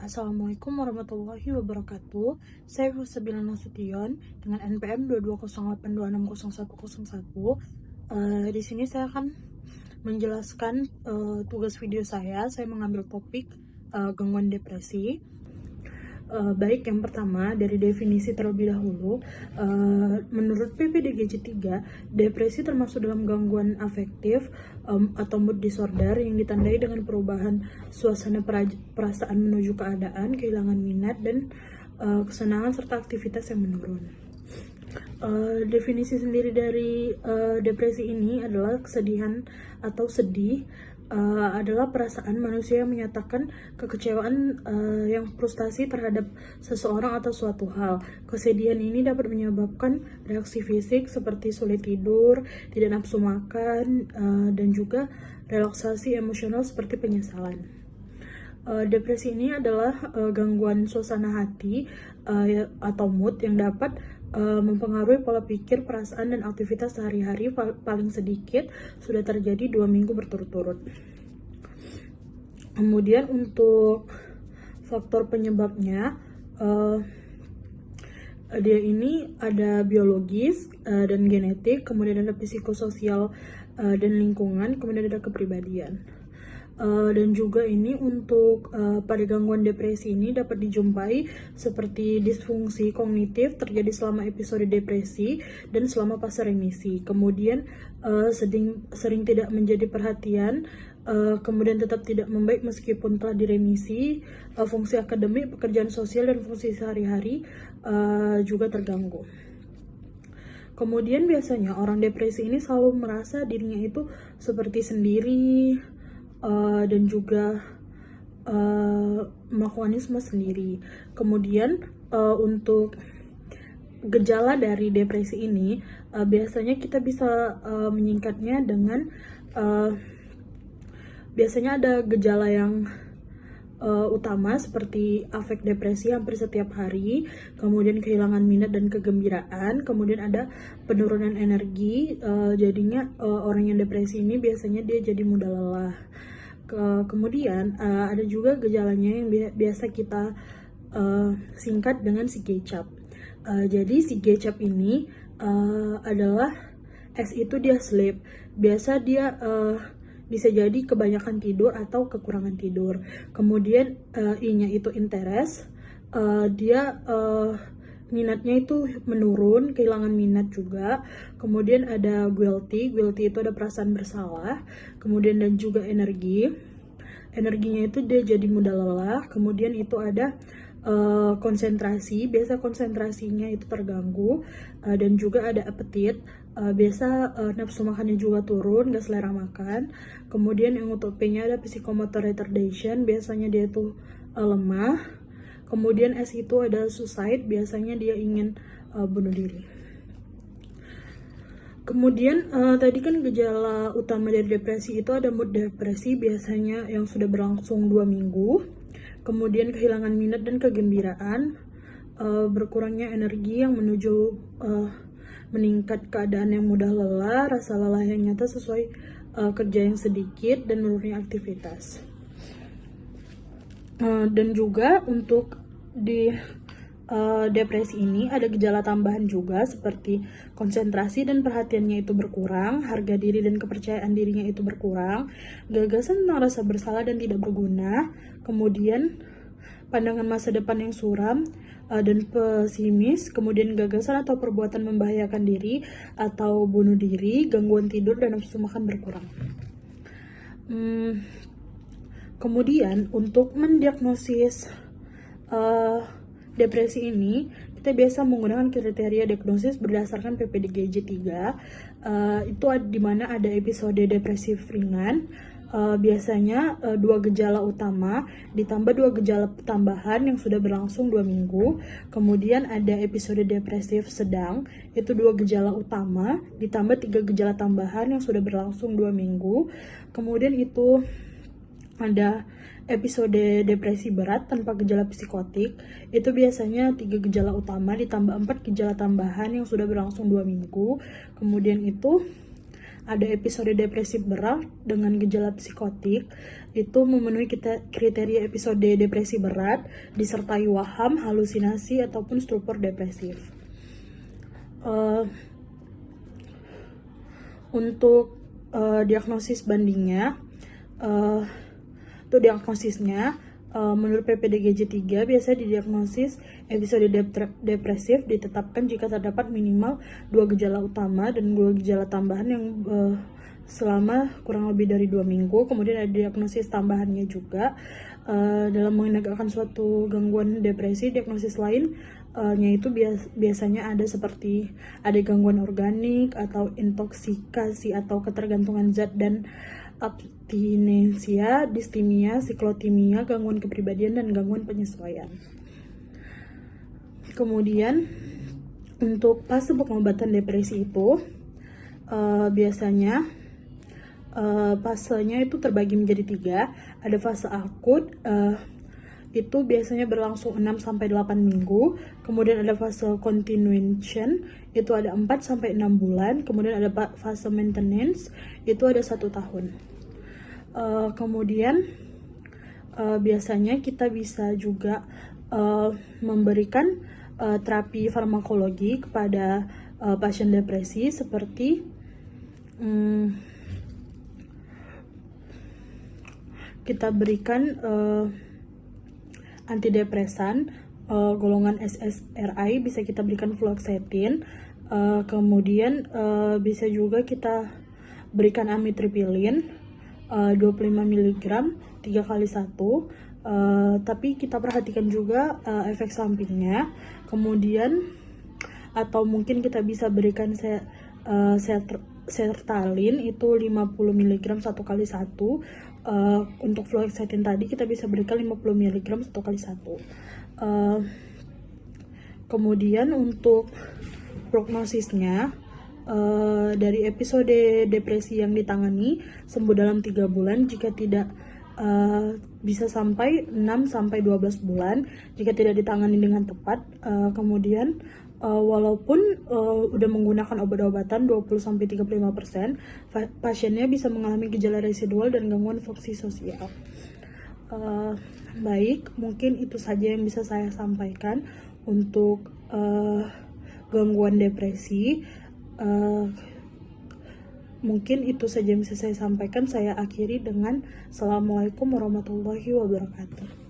Assalamualaikum warahmatullahi wabarakatuh. Saya Husabila Nasution dengan NPM 22082601101. Di sini saya akan menjelaskan tugas video saya. Saya mengambil topik gangguan depresi. Baik, yang pertama dari definisi terlebih dahulu. Menurut PPDGJ 3, depresi termasuk dalam gangguan afektif atau mood disorder yang ditandai dengan perubahan suasana perasaan menuju keadaan, kehilangan minat dan kesenangan serta aktivitas yang menurun. Definisi sendiri dari depresi ini adalah kesedihan atau sedih adalah perasaan manusia yang menyatakan kekecewaan yang frustasi terhadap seseorang atau suatu hal. Kesedihan ini dapat menyebabkan reaksi fisik seperti sulit tidur, tidak nafsu makan, dan juga relaksasi emosional seperti penyesalan. Depresi ini adalah gangguan suasana hati atau mood yang dapat mempengaruhi pola pikir, perasaan, dan aktivitas sehari-hari. Paling sedikit sudah terjadi 2 minggu berturut-turut. Kemudian untuk faktor penyebabnya, dia ini ada biologis dan genetik, kemudian ada psikososial dan lingkungan, kemudian ada kepribadian. Dan juga ini untuk pada gangguan depresi ini dapat dijumpai seperti disfungsi kognitif terjadi selama episode depresi dan selama fase remisi. Kemudian sering tidak menjadi perhatian, kemudian tetap tidak membaik meskipun telah diremisi. Fungsi akademik, pekerjaan sosial, dan fungsi sehari-hari juga terganggu. Kemudian biasanya orang depresi ini selalu merasa dirinya itu seperti sendiri, dan juga melakukan sendiri. Kemudian untuk gejala dari depresi ini biasanya kita bisa menyingkatnya dengan biasanya ada gejala yang utama seperti afek depresi hampir setiap hari, kemudian kehilangan minat dan kegembiraan, kemudian ada penurunan energi. Jadinya orang yang depresi ini biasanya dia jadi mudah lelah. Kemudian ada juga gejalanya yang biasa kita singkat dengan si kecap. Jadi si kecap ini adalah S itu dia sleep. Biasa dia bisa jadi kebanyakan tidur atau kekurangan tidur. Kemudian I-nya itu interest, dia minatnya itu menurun, kehilangan minat juga. Kemudian ada guilty itu ada perasaan bersalah. Kemudian dan juga energinya itu dia jadi mudah lelah. Kemudian itu ada konsentrasi, biasa konsentrasinya itu terganggu, dan juga ada appetite, biasa nafsu makannya juga turun, gak selera makan. Kemudian yang untuk P-nya ada psychomotor retardation, biasanya dia tuh lemah. Kemudian S itu ada suicide, biasanya dia ingin bunuh diri. Kemudian tadi kan gejala utama dari depresi itu ada mood depresi, biasanya yang sudah berlangsung 2 minggu. Kemudian kehilangan minat dan kegembiraan, berkurangnya energi yang menuju meningkat keadaan yang mudah lelah, rasa lelah yang nyata sesuai kerja yang sedikit, dan menurunnya aktivitas. Dan juga untuk di depresi ini ada gejala tambahan juga seperti konsentrasi dan perhatiannya itu berkurang, harga diri dan kepercayaan dirinya itu berkurang, gagasan tentang rasa bersalah dan tidak berguna, kemudian pandangan masa depan yang suram dan pesimis, kemudian gagasan atau perbuatan membahayakan diri atau bunuh diri, gangguan tidur, dan nafsu makan berkurang. Kemudian untuk mendiagnosis depresi ini, kita biasa menggunakan kriteria diagnosis berdasarkan PPDGJ 3. Itu dimana ada episode depresif ringan, biasanya 2 gejala utama ditambah 2 gejala tambahan yang sudah berlangsung 2 minggu. Kemudian ada episode depresif sedang, itu 2 gejala utama ditambah 3 gejala tambahan yang sudah berlangsung 2 minggu. Kemudian itu ada episode depresi berat tanpa gejala psikotik, itu biasanya 3 gejala utama ditambah 4 gejala tambahan yang sudah berlangsung 2 minggu. Kemudian itu ada episode depresi berat dengan gejala psikotik, itu memenuhi kriteria episode depresi berat, disertai waham, halusinasi, ataupun stupor depresif. Untuk diagnosis bandingnya, untuk diagnosisnya, menurut PPDGJ 3 biasanya didiagnosis episode depresif ditetapkan jika terdapat minimal 2 gejala utama dan 2 gejala tambahan yang selama kurang lebih dari 2 minggu. Kemudian ada diagnosis tambahannya juga dalam menegakkan suatu gangguan depresi. Diagnosis lain yaitu biasanya ada seperti ada gangguan organik atau intoksikasi atau ketergantungan zat dan abstinensia, distimia, siklotimia, gangguan kepribadian, dan gangguan penyesuaian. Kemudian untuk fase pengobatan depresi itu biasanya fasenya itu terbagi menjadi 3. Ada fase akut, itu biasanya berlangsung 6-8 minggu. Kemudian ada fase continuation, itu ada 4-6 bulan. Kemudian ada fase maintenance, itu ada 1 tahun. Kemudian biasanya kita bisa juga memberikan terapi farmakologi kepada pasien depresi seperti kita berikan antidepresan golongan SSRI, bisa kita berikan fluoxetine. Kemudian bisa juga kita berikan amitriptilin 25 mg 3 kali 1, tapi kita perhatikan juga efek sampingnya. Kemudian atau mungkin kita bisa berikan sertralin itu 50 mg 1 kali 1. Untuk fluoxetine tadi kita bisa berikan 50 mg 1 kali 1. Kemudian untuk prognosisnya, dari episode depresi yang ditangani sembuh dalam 3 bulan, jika tidak bisa sampai 6-12 bulan jika tidak ditangani dengan tepat. Kemudian walaupun udah menggunakan obat-obatan 20-35%, pasiennya bisa mengalami gejala residual dan gangguan fungsi sosial. Baik, mungkin itu saja yang bisa saya sampaikan untuk gangguan depresi. Mungkin itu saja yang bisa saya sampaikan. Saya akhiri dengan Assalamualaikum warahmatullahi wabarakatuh.